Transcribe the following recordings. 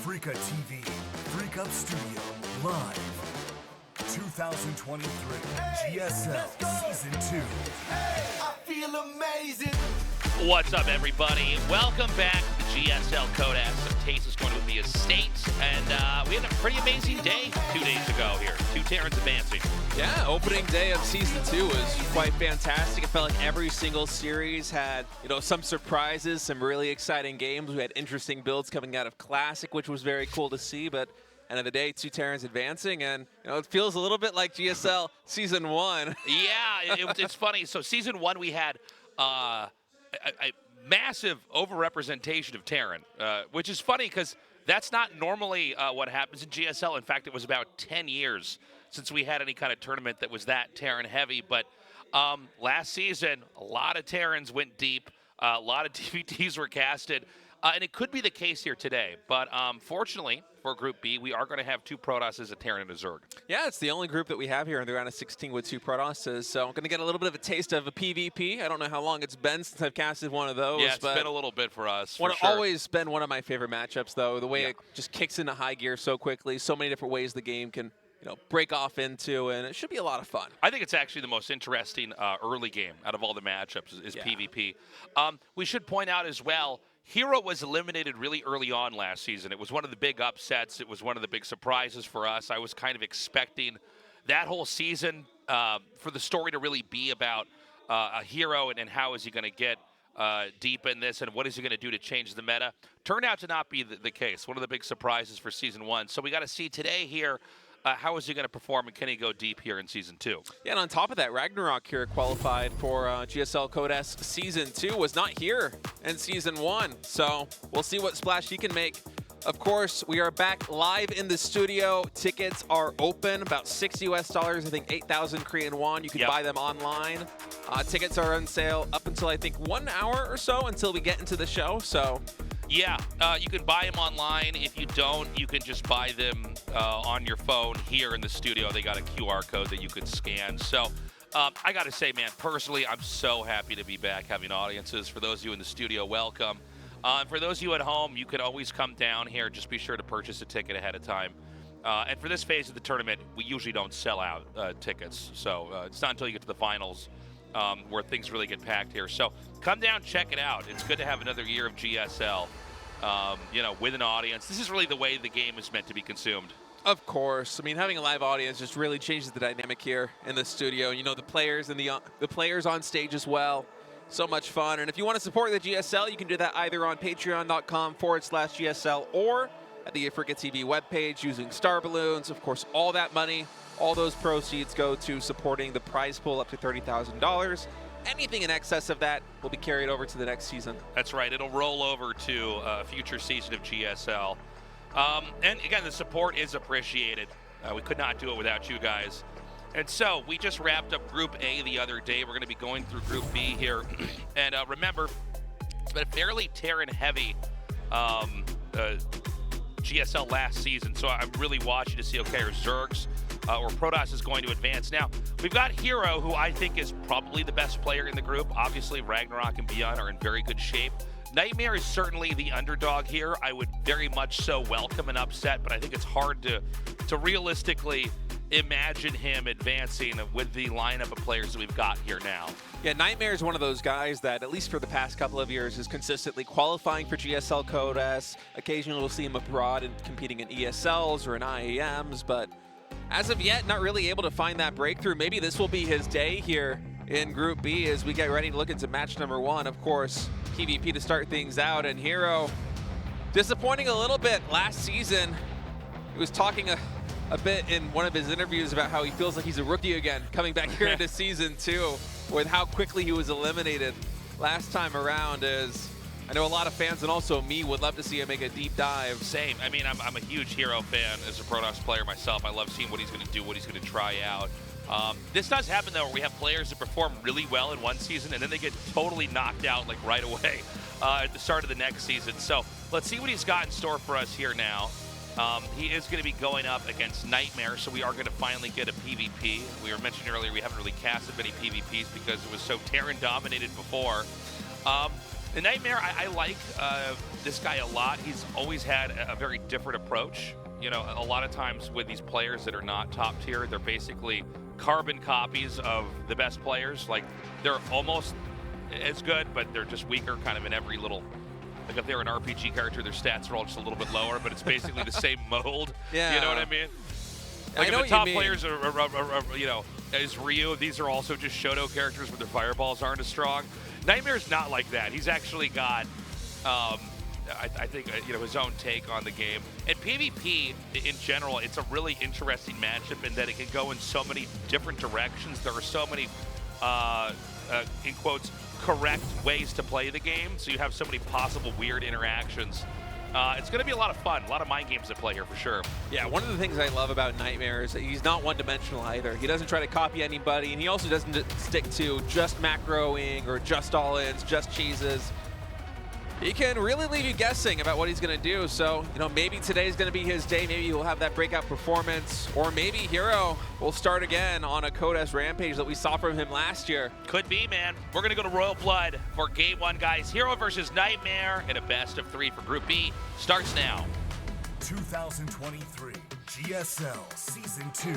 Freaka TV, Freak Up Studio, live. 2023 GSL Season 2. Hey, I feel amazing. What's up, everybody? Welcome back to GSL Codas. Taste is going to be a state, and we had a pretty amazing day 2 days ago here. 2 Terrans advancing. Yeah, opening day of Season 2 was quite fantastic. It felt like every single series had, some surprises, some really exciting games. We had interesting builds coming out of Classic, which was very cool to see, but end of the day, 2 Terrans advancing, and it feels a little bit like GSL Season 1. Yeah, it's funny. So Season 1, we had a massive overrepresentation of Terran, which is funny because that's not normally what happens in GSL. In fact, it was about 10 years since we had any kind of tournament that was that Terran heavy. But last season, a lot of Terrans went deep. A lot of TVTs were casted. And it could be the case here today. But fortunately, for Group B, we are going to have 2 Protosses, a Terran, and a Zerg. Yeah, it's the only group that we have here in the round of 16 with 2 Protosses. So I'm going to get a little bit of a taste of a PvP. I don't know how long it's been since I've casted one of those. Yeah, it's been a little bit for us. Always been one of my favorite matchups, though. The way it just kicks into high gear so quickly, so many different ways the game can break off into, and it should be a lot of fun. I think it's actually the most interesting early game out of all the matchups is PvP. We should point out as well, herO was eliminated really early on last season. It was one of the big upsets. It was one of the big surprises for us. I was kind of expecting that whole season for the story to really be about a herO and how is he going to get deep in this and what is he going to do to change the meta. Turned out to not be the case. One of the big surprises for Season 1. So we got to see today here, how is he going to perform, and can he go deep here in Season 2? Yeah, and on top of that, RagnaroK here qualified for GSL Codas Season 2, was not here in Season 1. So we'll see what splash he can make. Of course, we are back live in the studio. Tickets are open, about $6 US, I think 8,000 Korean won. You can buy them online. Tickets are on sale up until, I think, 1 hour or so until we get into the show. So yeah, you can buy them online. If you don't, you can just buy them on your phone here in the studio. They got a QR code that you can scan. So I got to say, man, personally, I'm so happy to be back having audiences. For those of you in the studio, welcome. For those of you at home, you can always come down here. Just be sure to purchase a ticket ahead of time. And for this phase of the tournament, we usually don't sell out tickets. So it's not until you get to the finals where things really get packed here. So come down, check it out. It's good to have another year of GSL, with an audience. This is really the way the game is meant to be consumed. Of course. I mean, having a live audience just really changes the dynamic here in the studio. The players and the players on stage as well. So much fun. And if you want to support the GSL, you can do that either on patreon.com/GSL or at the Freaka TV webpage using Star Balloons. Of course, all that money, all those proceeds go to supporting the prize pool up to $30,000. Anything in excess of that will be carried over to the next season. That's right. It'll roll over to a future season of GSL. And again, the support is appreciated. We could not do it without you guys. And so we just wrapped up Group A the other day. We're going to be going through Group B here. And remember, it's been a fairly Terran-heavy GSL last season. So I'm really watching to see, okay, are Zergs or Protoss is going to advance. Now, we've got herO, who I think is probably the best player in the group. Obviously, RagnaroK and ByuN are in very good shape. NightMare is certainly the underdog here. I would very much so welcome an upset, but I think it's hard to realistically imagine him advancing with the lineup of players that we've got here now. Yeah, NightMare is one of those guys that, at least for the past couple of years, is consistently qualifying for GSL Codas. Occasionally we'll see him abroad and competing in ESLs or in IAMs, but as of yet, not really able to find that breakthrough. Maybe this will be his day here in Group B as we get ready to look into match number 1. Of course, PvP to start things out, and herO disappointing a little bit last season. He was talking a bit in one of his interviews about how he feels like he's a rookie again, coming back here into Season 2 with how quickly he was eliminated last time around. I know a lot of fans and also me would love to see him make a deep dive. Same. I mean, I'm a huge herO fan as a Protoss player myself. I love seeing what he's going to do, what he's going to try out. This does happen, though, where we have players that perform really well in one season and then they get totally knocked out like right away at the start of the next season. So let's see what he's got in store for us here now. He is going to be going up against NightMare, so we are going to finally get a PvP. We were mentioning earlier we haven't really casted many PvPs because it was so Terran dominated before. The NightMare, I like this guy a lot. He's always had a very different approach. You know, a lot of times with these players that are not top tier, they're basically carbon copies of the best players. Like, they're almost as good, but they're just weaker kind of in every little, like if they're an RPG character, their stats are all just a little bit lower, but it's basically the same mold. Yeah. You know what I mean? Like, I know if the top what you mean. players are, you know, is Ryu, these are also just Shoto characters where their fireballs aren't as strong. NightMare's not like that. He's actually got, I think, you know, his own take on the game. And PvP, in general, it's a really interesting matchup in that it can go in so many different directions. There are so many, in quotes, correct ways to play the game. So you have so many possible weird interactions. It's going to be a lot of fun, a lot of mind games at play here for sure. Yeah, one of the things I love about NightMare is that he's not one-dimensional either. He doesn't try to copy anybody, and he also doesn't stick to just macroing or just all-ins, just cheeses. He can really leave you guessing about what he's going to do. So, you know, maybe today's going to be his day. Maybe he'll have that breakout performance. Or maybe herO will start again on a Code-S rampage that we saw from him last year. Could be, man. We're going to go to Royal Blood for Game 1, guys. herO versus NightMare in a best of 3 for Group B starts now. 2023 GSL Season 2.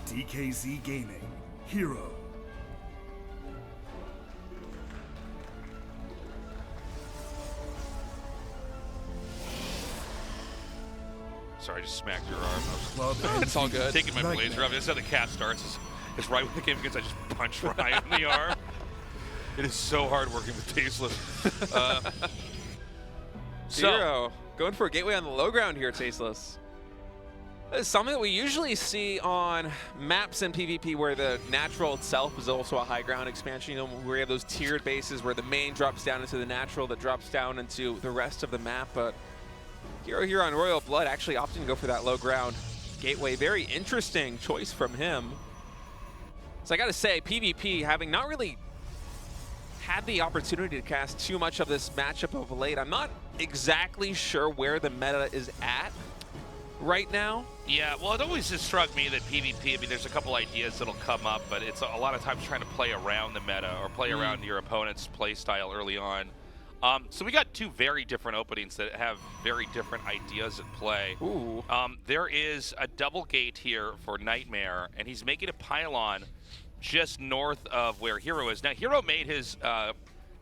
DKZ Gaming, herO. Sorry, I just smacked your arm. Club It's all good. Taking my Nightmare. blazer off. This is how the cat starts. It's right when the game begins, I just punch Ryan in the arm. It is so hard working with Tasteless. herO going for a gateway on the low ground here, Tasteless. It's something that we usually see on maps in PvP where the natural itself is also a high ground expansion. You know, where you have those tiered bases where the main drops down into the natural that drops down into the rest of the map. But herO here on Royal Blood actually opting to go for that low ground gateway. Very interesting choice from him. So I got to say, PvP, having not really had the opportunity to cast too much of this matchup of late, I'm not exactly sure where the meta is at right now. Yeah, well, it always just struck me that PvP, I mean, there's a couple ideas that'll come up, but it's a lot of times trying to play around the meta or play around your opponent's play style early on. So we got two very different openings that have very different ideas at play. Ooh. There is a double gate here for NightMare, and he's making a pylon just north of where herO is. Now, herO made his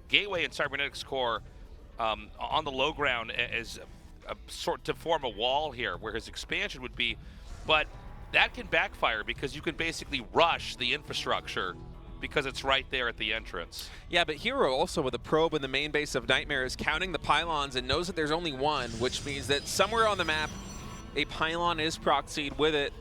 gateway and cybernetics core on the low ground as a sort to form a wall here where his expansion would be, but that can backfire because you can basically rush the infrastructure because it's right there at the entrance. Yeah, but herO also with a probe in the main base of NightMare is counting the pylons and knows that there's only one, which means that somewhere on the map a pylon is proxied with it,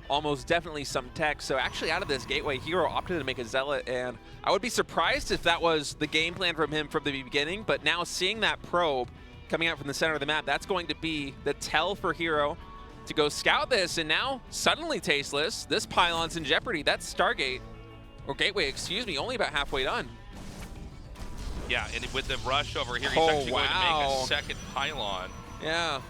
almost definitely some tech. So actually out of this gateway, herO opted to make a zealot, and I would be surprised if that was the game plan from him from the beginning, but now seeing that probe coming out from the center of the map, that's going to be the tell for herO to go scout this, and now suddenly Tasteless, this pylon's in jeopardy. That's Stargate, or Gateway, excuse me, only about halfway done. Yeah, and with the rush over here, he's Oh, actually going to make wow. a second pylon. Yeah.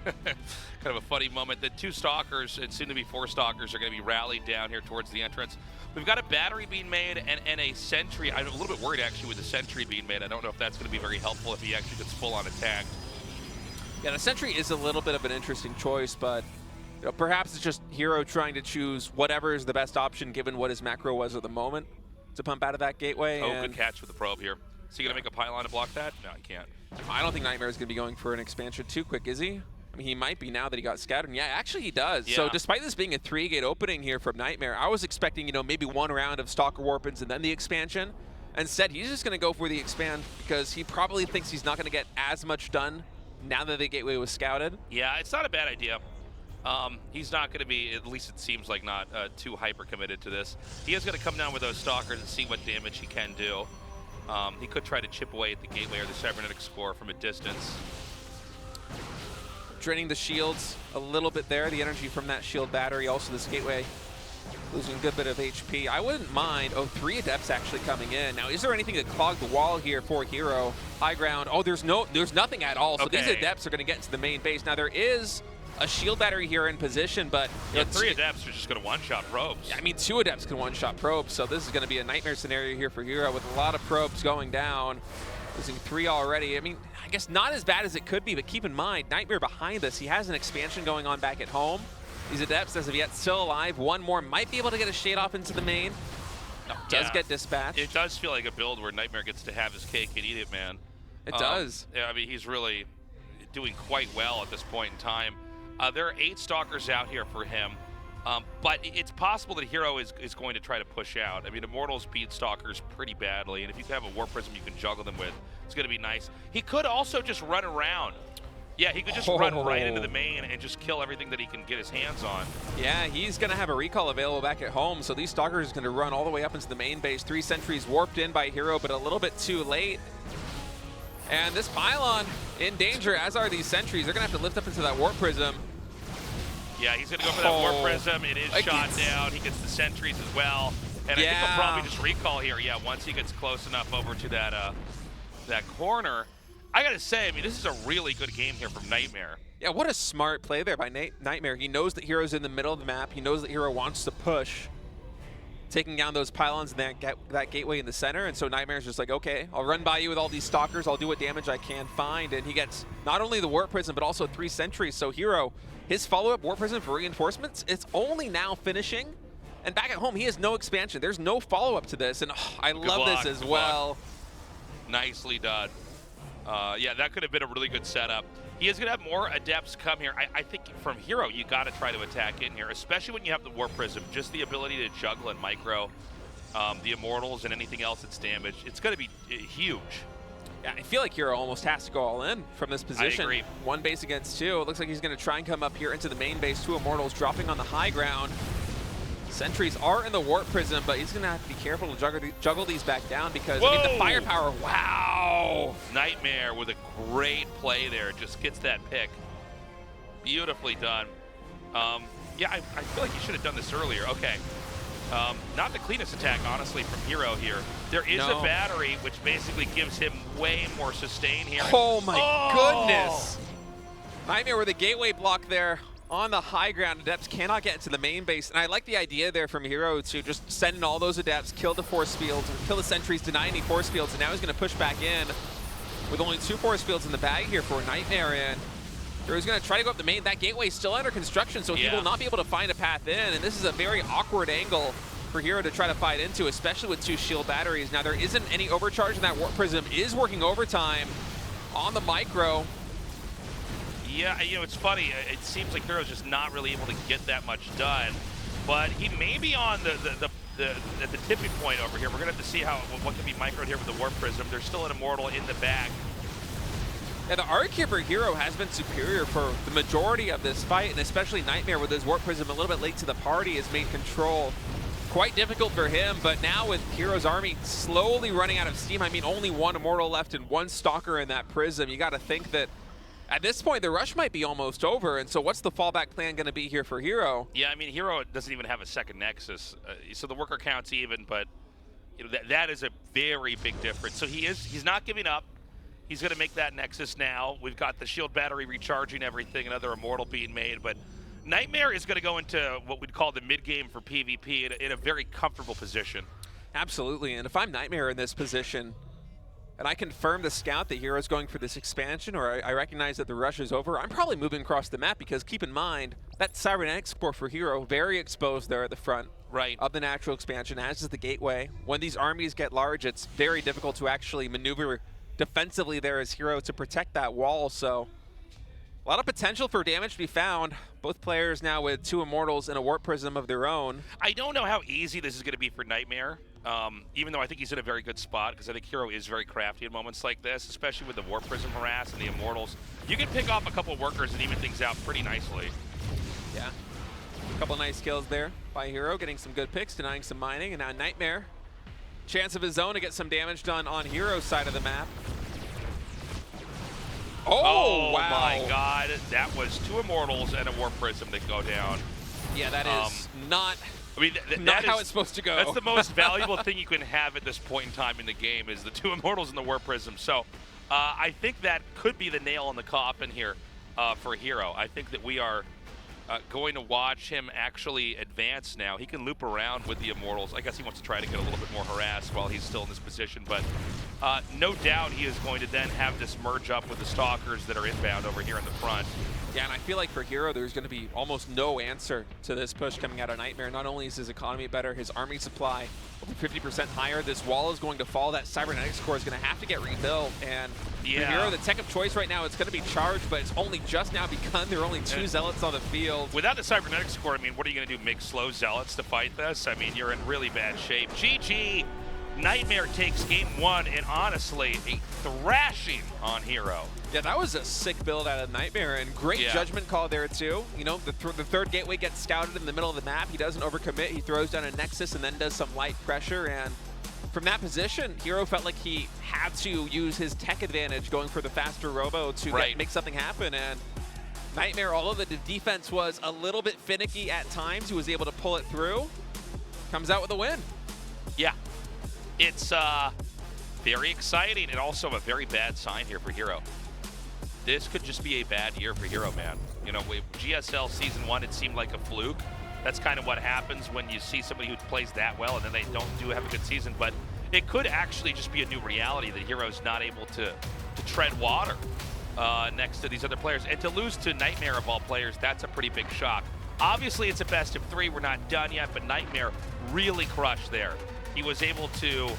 Kind of a funny moment. The two stalkers, and soon to be 4 stalkers, are going to be rallied down here towards the entrance. We've got a battery being made and a sentry. I'm a little bit worried actually with the sentry being made. I don't know if that's going to be very helpful if he actually gets full on attack. Yeah, the sentry is a little bit of an interesting choice, but you know, perhaps it's just herO trying to choose whatever is the best option given what his macro was at the moment to pump out of that gateway. Oh, and good catch with the probe here. Is he going to make a pylon to block that? No, he can't. I don't think NightMare is going to be going for an expansion too quick, is he? I mean, he might be now that he got scattered. And yeah, actually he does. Yeah. So despite this being a 3-gate opening here from NightMare, I was expecting, you know, maybe one round of Stalker Warpins and then the expansion. Instead, he's just going to go for the expand because he probably thinks he's not going to get as much done now that the gateway was scouted. Yeah, it's not a bad idea. He's not going to be, at least it seems like, not too hyper committed to this. He is going to come down with those stalkers and see what damage he can do. He could try to chip away at the gateway or the cybernetic score from a distance. Draining the shields a little bit there, the energy from that shield battery. Also this gateway Losing a good bit of HP. I wouldn't mind. Oh, 3 Adepts actually coming in. Now, is there anything to clog the wall here for herO? High ground. Oh, there's nothing at all. So these Adepts are going to get into the main base. Now, there is a shield battery here in position, but yeah, 3 Adepts are just going to one-shot probes. I mean, 2 Adepts can one-shot probes, so this is going to be a nightmare scenario here for herO with a lot of probes going down. Losing 3 already. I mean, I guess not as bad as it could be, but keep in mind, NightMare behind this, he has an expansion going on back at home. These Adepts, as of yet, still alive. One more might be able to get a shade off into the main. Does get dispatched. It does feel like a build where NightMare gets to have his cake and eat it, man. It does. Yeah, I mean, he's really doing quite well at this point in time. There are 8 Stalkers out here for him, but it's possible that herO is going to try to push out. I mean, Immortals beat Stalkers pretty badly, and if you have a Warp Prism you can juggle them with, it's going to be nice. He could also just run around. Yeah, he could just run right into the main and just kill everything that he can get his hands on. Yeah, he's going to have a recall available back at home, so these Stalkers are going to run all the way up into the main base. 3 sentries warped in by herO, but a little bit too late. And this pylon in danger, as are these sentries. They're going to have to lift up into that Warp Prism. Yeah, he's going to go for that Warp Prism. It is shot down. He gets the sentries as well. And I think he'll probably just recall here. Yeah, once he gets close enough over to that that corner. I got to say, I mean, this is a really good game here from NightMare. Yeah, what a smart play there by NightMare. He knows that herO's in the middle of the map. He knows that herO wants to push, taking down those pylons and that gateway in the center. And so NightMare's just like, okay, I'll run by you with all these Stalkers. I'll do what damage I can find. And he gets not only the Warp Prism, but also 3 sentries. So herO, his follow-up Warp Prism for reinforcements, it's only now finishing. And back at home, he has no expansion. There's no follow-up to this. And I love this as well. Nicely done. Yeah, that could have been a really good setup. He is going to have more Adepts come here. I think from herO, you got to try to attack in here, especially when you have the Warp Prism. Just the ability to juggle and micro the Immortals and anything else that's damaged. It's going to be huge. Yeah, I feel like herO almost has to go all in from this position. I agree. 1 base against 2. It looks like he's going to try and come up here into the main base. 2 Immortals dropping on the high ground. Sentries are in the Warp Prism, but he's going to have to be careful to juggle these back down because, I mean, the firepower, wow! NightMare with a great play there, just gets that pick. Beautifully done. Yeah, I feel like you should have done this earlier. Okay. Not the cleanest attack, honestly, from herO here. There is a battery, which basically gives him way more sustain here. Oh, my goodness! NightMare with a gateway block there. On the high ground, Adepts cannot get into the main base, and I like the idea there from herO to just send in all those Adepts, kill the force fields, or kill the sentries, deny any force fields, and now he's going to push back in with only 2 force fields in the bag here for NightMare, and he's going to try to go up the main. That gateway is still under construction, so he will not be able to find a path in, and this is a very awkward angle for herO to try to fight into, especially with 2 shield batteries. Now, there isn't any overcharge, and that Warp Prism is working overtime on the micro. Yeah, you know, it's funny. It seems like herO's just not really able to get that much done, but he may be on at the tipping point over here. We're gonna have to see what can be microed here with the Warp Prism. There's still an Immortal in the bag. Yeah, the arc here for herO has been superior for the majority of this fight, and especially NightMare with his Warp Prism a little bit late to the party has made control quite difficult for him. But now with herO's army slowly running out of steam, I mean, only 1 Immortal left and 1 Stalker in that Prism. You got to think that at this point, the rush might be almost over, and so what's the fallback plan going to be here for herO? Yeah, I mean, herO doesn't even have a second Nexus, so the worker count's even, but you know, that is a very big difference. So he's not giving up. He's going to make that Nexus now. We've got the shield battery recharging everything, another Immortal being made, but NightMare is going to go into what we'd call the mid-game for PvP in a very comfortable position. Absolutely, and if I'm NightMare in this position, and I confirm the scout that herO's going for this expansion, or I recognize that the rush is over, I'm probably moving across the map because keep in mind, that Cybernetics core for herO, very exposed there at the front of the natural expansion, as is the gateway. When these armies get large, it's very difficult to actually maneuver defensively there as herO to protect that wall, so a lot of potential for damage to be found. Both players now with 2 Immortals and a Warp Prism of their own. I don't know how easy this is going to be for NightMare. Even though I think he's in a very good spot, because I think herO is very crafty at moments like this, especially with the Warp Prism harass and the Immortals. You can pick off a couple workers and even things out pretty nicely. Yeah, a couple nice kills there by herO, getting some good picks, denying some mining, and now NightMare, chance of his own to get some damage done on herO's side of the map. Oh, wow. My God, that was 2 Immortals and a Warp Prism that go down. Yeah, that is not I mean, Not how it's supposed to go. That's the most valuable thing you can have at this point in time in the game is the 2 Immortals and the Warp Prism. So I think that could be the nail in the coffin here for herO. I think that we are going to watch him actually advance now. He can loop around with the Immortals. I guess he wants to try to get a little bit more harassed while he's still in this position. But no doubt he is going to then have this merge up with the Stalkers that are inbound over here in the front. Yeah, and I feel like for herO, there's going to be almost no answer to this push coming out of NightMare. Not only is his economy better, his army supply over 50% higher. This wall is going to fall. That Cybernetics core is going to have to get rebuilt. And for herO, the tech of choice right now, it's going to be charged, but it's only just now begun. There are only 2 Zealots on the field. Without the Cybernetics core, I mean, what are you going to do, make slow Zealots to fight this? I mean, you're in really bad shape. GG! NightMare takes game 1, and honestly, a thrashing on herO. Yeah, that was a sick build out of NightMare, and great judgment call there too. You know, the third gateway gets scouted in the middle of the map. He doesn't overcommit. He throws down a Nexus and then does some light pressure. And from that position, herO felt like he had to use his tech advantage going for the faster robo to make something happen. And NightMare, although the defense was a little bit finicky at times, he was able to pull it through. Comes out with a win. Yeah. It's very exciting and also a very bad sign here for herO. This could just be a bad year for herO, man. You know, GSL Season 1, it seemed like a fluke. That's kind of what happens when you see somebody who plays that well and then they don't have a good season. But it could actually just be a new reality that herO's not able to tread water next to these other players. And to lose to NightMare of all players, that's a pretty big shock. Obviously, it's a best of 3. We're not done yet, but NightMare really crushed there. He was able to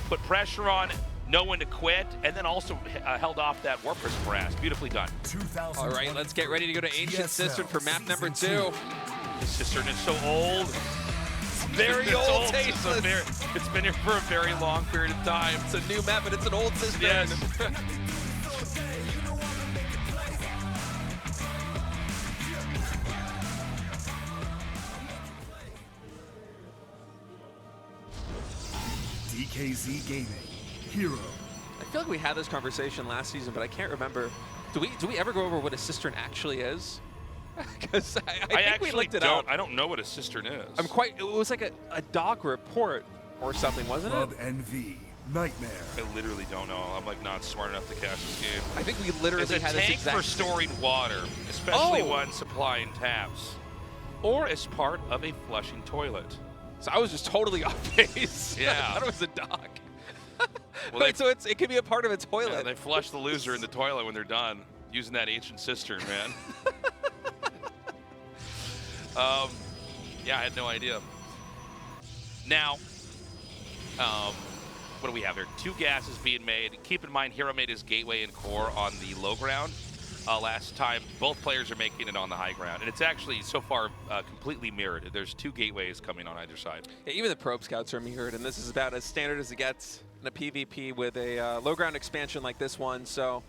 put pressure on, know when to quit, and then also held off that Warp Prism harass. Beautifully done. All right, let's get ready to go to Ancient Cistern for map number 2. The Cistern is so old. Very old, tasteless. It's been here for a very long period of time. It's a new map, but it's an old Cistern. Yes. DKZ Gaming, herO. I feel like we had this conversation last season, but I can't remember. Do we ever go over what a cistern actually is? Because I think we looked it up. I don't know what a cistern is. It was like a doc report or something, wasn't it? Club NV, NightMare. I literally don't know. I'm like not smart enough to catch this game. I think we literally had this exact. It's a tank for storing water, especially when supplying taps, or as part of a flushing toilet. So I was just totally off base. Yeah. I thought it was a dock. Well, Wait, so it could be a part of a toilet. Yeah, they flush the loser in the toilet when they're done using that ancient cistern, man. Yeah, I had no idea. Now, what do we have here? 2 gases being made. Keep in mind, herO made his gateway and core on the low ground last time. Both players are making it on the high ground, and it's actually so far completely mirrored. There's 2 gateways coming on either side. Yeah, even the probe scouts are mirrored, and this is about as standard as it gets in a PvP with a low ground expansion like this one. So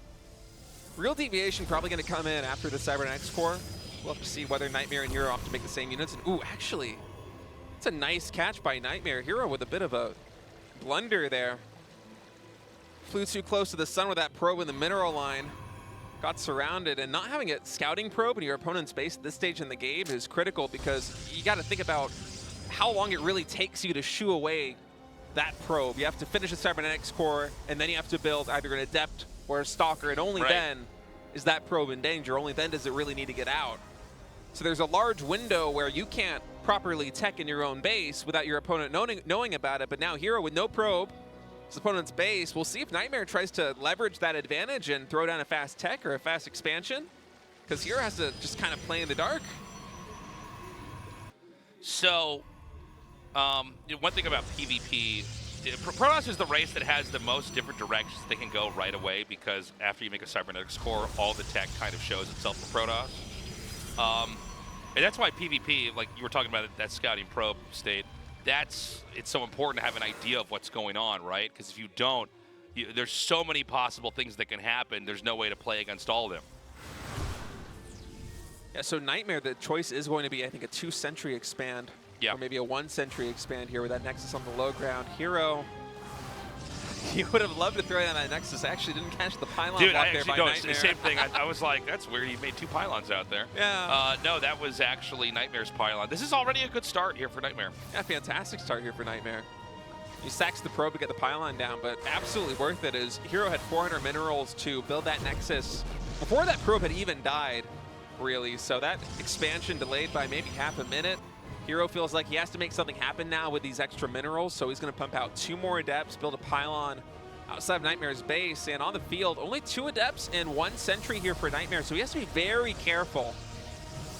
real deviation probably going to come in after the Cybernetics core. We'll have to see whether NightMare and herO have to make the same units. And ooh, actually, it's a nice catch by NightMare. herO with a bit of a blunder there. Flew too close to the sun with that probe in the mineral line. Got surrounded, and not having a scouting probe in your opponent's base at this stage in the game is critical, because you got to think about how long it really takes you to shoo away that probe. You have to finish a Cybernetics core, and then you have to build either an Adept or a Stalker, and only then is that probe in danger. Only then does it really need to get out. So there's a large window where you can't properly tech in your own base without your opponent knowing about it. But now herO with no probe, his opponent's base. We'll see if NightMare tries to leverage that advantage and throw down a fast tech or a fast expansion, because herO has to just kind of play in the dark. So, one thing about PvP, Protoss is the race that has the most different directions they can go right away, because after you make a Cybernetics core, all the tech kind of shows itself for Protoss. And that's why PvP, like you were talking about that scouting probe state, it's so important to have an idea of what's going on, right? Because if you don't, there's so many possible things that can happen. There's no way to play against all of them. Yeah, so NightMare, the choice is going to be, I think, a 2-sentry expand. Yeah. Or maybe a 1-sentry expand here with that Nexus on the low ground. herO He would have loved to throw down that Nexus. Actually didn't catch the pylon Dude, block I there actually by don't. NightMare. Same thing. I was like, that's weird. He made 2 pylons out there. Yeah. No, that was actually NightMare's pylon. This is already a good start here for NightMare. Yeah, fantastic start here for NightMare. He sacks the probe to get the pylon down, but absolutely worth it as herO had 400 minerals to build that Nexus before that probe had even died, really. So that expansion delayed by maybe half a minute. herO feels like he has to make something happen now with these extra minerals, so he's going to pump out 2 more Adepts, build a pylon outside of NightMare's base, and on the field, only 2 Adepts and 1 Sentry here for NightMare, so he has to be very careful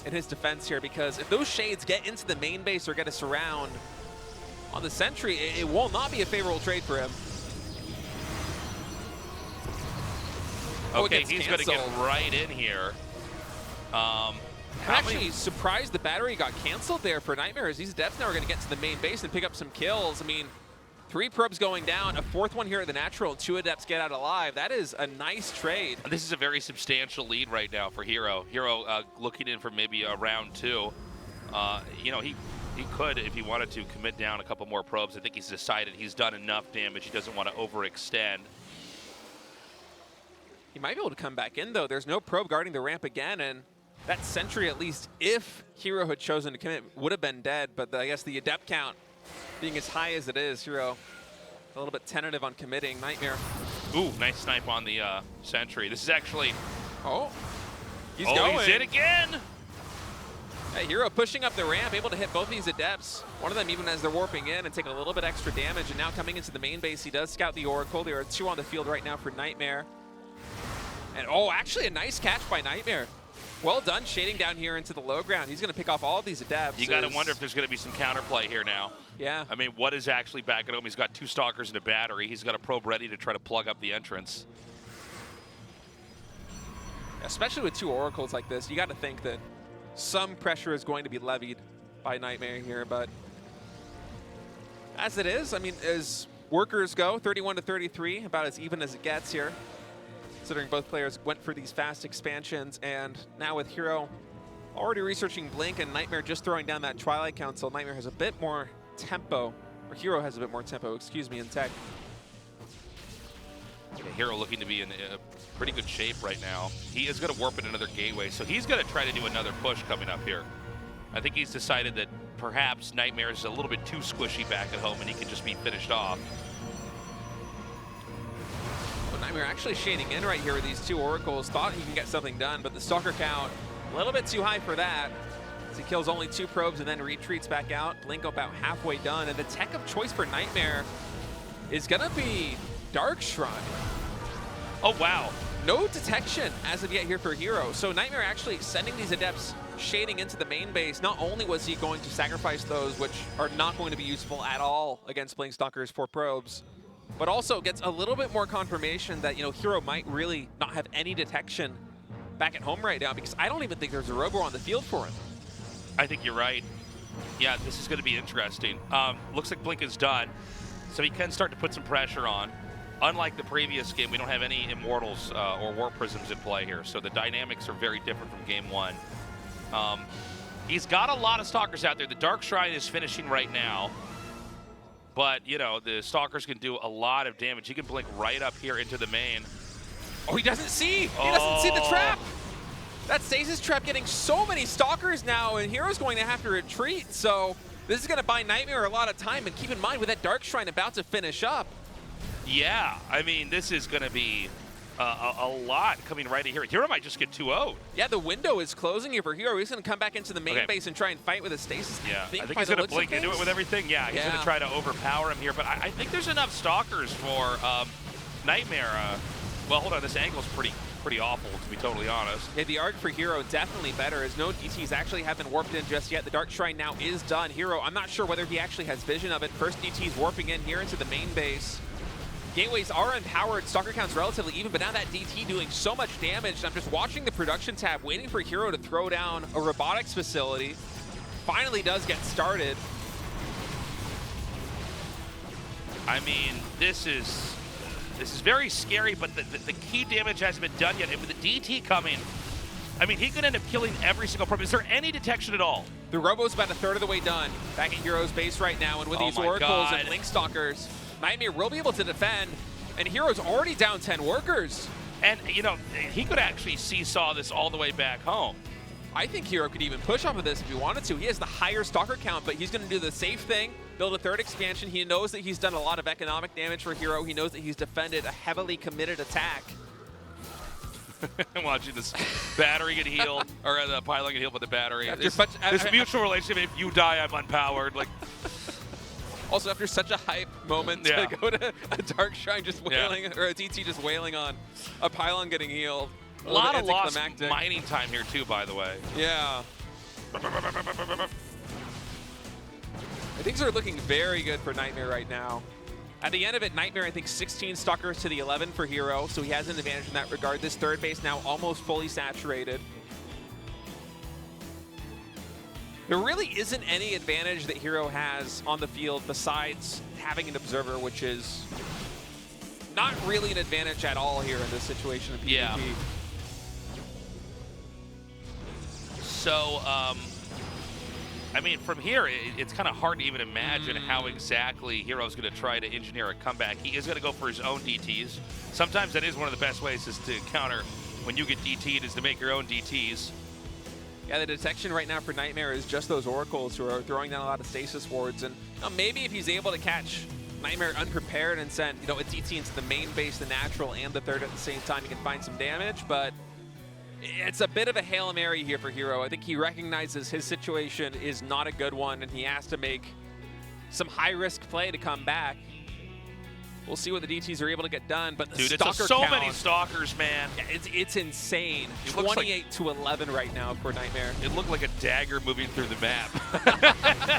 in his defense here, because if those Shades get into the main base or get a surround on the Sentry, it will not be a favorable trade for him. Okay, he's going to get right in here. I'm actually surprised the battery got canceled there for NightMare, as these Adepts now are going to get to the main base and pick up some kills. I mean, 3 probes going down, a 4th one here at the natural, and 2 Adepts get out alive. That is a nice trade. This is a very substantial lead right now for herO. herO looking in for maybe a round 2. You know, he could, if he wanted to, commit down a couple more probes. I think he's decided he's done enough damage. He doesn't want to overextend. He might be able to come back in, though. There's no probe guarding the ramp again, and that Sentry, at least if herO had chosen to commit, would have been dead. But I guess the Adept count being as high as it is, herO a little bit tentative on committing. NightMare. Ooh, nice snipe on the Sentry. This is actually... Oh, he's going. He's in again! Hey, herO pushing up the ramp, able to hit both these Adepts. One of them even as they're warping in and taking a little bit extra damage. And now coming into the main base, he does scout the Oracle. There are 2 on the field right now for NightMare. And oh, actually a nice catch by NightMare. Well done shading down here into the low ground. He's going to pick off all of these Adepts. You got to wonder if there's going to be some counterplay here now. Yeah. I mean, what is actually back at home? He's got 2 Stalkers and a battery. He's got a probe ready to try to plug up the entrance. Especially with 2 Oracles like this, you got to think that some pressure is going to be levied by NightMare here, but as it is, I mean, as workers go, 31 to 33, about as even as it gets here, considering both players went for these fast expansions. And now with herO already researching Blink and NightMare just throwing down that Twilight Council, NightMare has a bit more tempo, or herO has a bit more tempo, excuse me, in tech. Yeah, herO looking to be in pretty good shape right now. He is going to warp in another gateway, so he's going to try to do another push coming up here. I think he's decided that perhaps NightMare is a little bit too squishy back at home and he can just be finished off. Well, NightMare actually shading in right here with these 2 Oracles. Thought he can get something done, but the Stalker count a little bit too high for that. As he kills only 2 probes and then retreats back out. Blink about halfway done, and the tech of choice for NightMare is going to be Dark Shrine. Oh, wow. No detection as of yet here for herO. So NightMare actually sending these Adepts shading into the main base. Not only was he going to sacrifice those, which are not going to be useful at all against Blink Stalkers for probes, but also gets a little bit more confirmation that, you know, herO might really not have any detection back at home right now, because I don't even think there's a Robo on the field for him. I think you're right. Yeah, this is going to be interesting. Looks like Blink is done, so he can start to put some pressure on. Unlike the previous game, we don't have any Immortals or Warp Prisms in play here, so the dynamics are very different from Game 1. He's got a lot of Stalkers out there. The Dark Shrine is finishing right now, but, you know, the Stalkers can do a lot of damage. He can blink right up here into the main. Oh, he doesn't see! He doesn't see the trap! That Stasis Trap getting so many Stalkers now, and herO's going to have to retreat, so this is going to buy NightMare a lot of time, and keep in mind with that Dark Shrine about to finish up. Yeah, I mean, this is going to be a lot coming right in here. herO might just get 2-0'd. Yeah, the window is closing here for herO. He's going to come back into the main base and try and fight with a Stasis. Yeah, I think he's going to blink into it with everything. Yeah, he's going to try to overpower him here, but I think there's enough Stalkers for NightMare. Well, hold on, this angle's pretty awful, to be totally honest. Yeah, the arc for herO definitely better, as no DTs actually have been warped in just yet. The Dark Shrine now is done. herO, I'm not sure whether he actually has vision of it. First DT's warping in here into the main base. Gateways are empowered, Stalker count's relatively even, but now that DT doing so much damage. I'm just watching the production tab, waiting for herO to throw down a robotics facility. Finally does get started. I mean, this is very scary, but the key damage hasn't been done yet. And with the DT coming, I mean, he could end up killing every single probe. Is there any detection at all? The Robo's about a third of the way done. Back at herO's base right now, and with these Oracles and Blink Stalkers, NightMare will be able to defend. And herO's already down 10 workers. And, you know, he could actually seesaw this all the way back home. I think herO could even push off of this if he wanted to. He has the higher stalker count, but he's going to do the safe thing, build a third expansion. He knows that he's done a lot of economic damage for herO. He knows that he's defended a heavily committed attack. Watching this battery get healed, or the pylon get healed with the battery. After This mutual relationship, if you die, I'm unpowered. Like, also, after such a hype moment Yeah. to go to a Dark Shrine just wailing, or a DT just wailing on a pylon getting healed. a lot of lost anticlimactic. mining time here, too, by the way. Yeah. Things are looking very good for NightMare right now. At the end of it, NightMare, I think 16 stalkers to the 11 for herO, so he has an advantage in that regard. This third base now almost fully saturated. There really isn't any advantage that herO has on the field besides having an observer, which is not really an advantage at all here in this situation of PvP. Yeah. So, I mean, from here, it's kind of hard to even imagine how exactly herO's going to try to engineer a comeback. He is going to go for his own DTs. Sometimes that is one of the best ways is to counter when you get DT'd is to make your own DTs. Yeah, the detection right now for NightMare is just those oracles who are throwing down a lot of stasis wards. And you know, maybe if he's able to catch NightMare unprepared and send a DT into the main base, the natural, and the third at the same time, he can find some damage. But it's a bit of a Hail Mary here for herO. I think he recognizes his situation is not a good one, and he has to make some high-risk play to come back. We'll see what the DTs are able to get done, but the Dude, stalker it's so count, many stalkers, man. yeah, it's insane. It looks 28 to 11 right now for NightMare. It looked like a dagger moving through the map.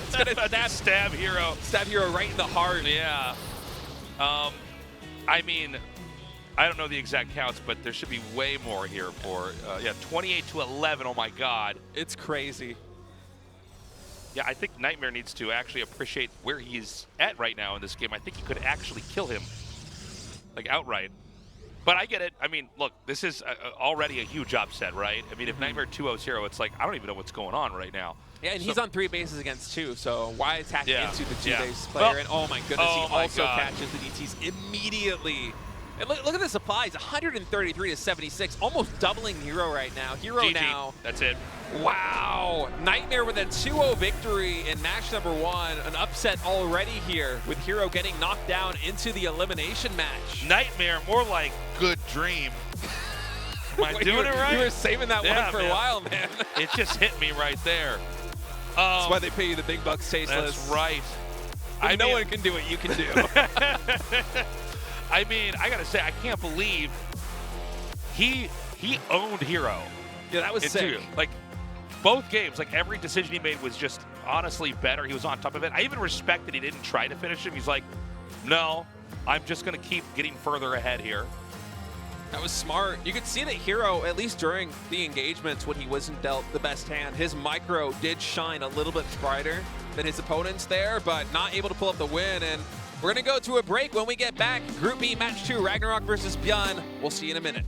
It's going to stab herO. Stab herO right in the heart. Yeah. I mean, I don't know the exact counts, but there should be way more here for, yeah, 28 to 11. Oh, my God. It's crazy. Yeah, I think NightMare needs to actually appreciate where he's at right now in this game. I think he could actually kill him, like, outright. But I get it. I mean, look, this is already a huge upset, right? I mean, if NightMare 2-0's herO, it's like, I don't even know what's going on right now. Yeah, and he's on 3 bases against 2, so why attack into the 2-base player? Well, and oh my goodness, oh he my also God. catches the DTs immediately. And look at the supplies, 133 to 76, almost doubling herO right now. herO GG. now. That's it. Wow, NightMare with a 2-0 victory in match number 1. An upset already here with herO getting knocked down into the elimination match. NightMare, more like good dream. Am I doing it right? You were saving that one for a while, man. It just hit me right there. That's why they pay you the big bucks, Tasteless. That's right. No one can do what you can do. I mean, I gotta say, I can't believe he owned herO. Yeah, that was sick. Like, both games, like every decision he made was just honestly better. He was on top of it. I even respect that he didn't try to finish him. He's like, no, I'm just gonna keep getting further ahead here. That was smart. You could see that herO, at least during the engagements when he wasn't dealt the best hand, his micro did shine a little bit brighter than his opponents there, but not able to pull up the win. And we're going to go to a break. When we get back, Group B, Match 2, RagnaroK versus ByuN. We'll see you in a minute.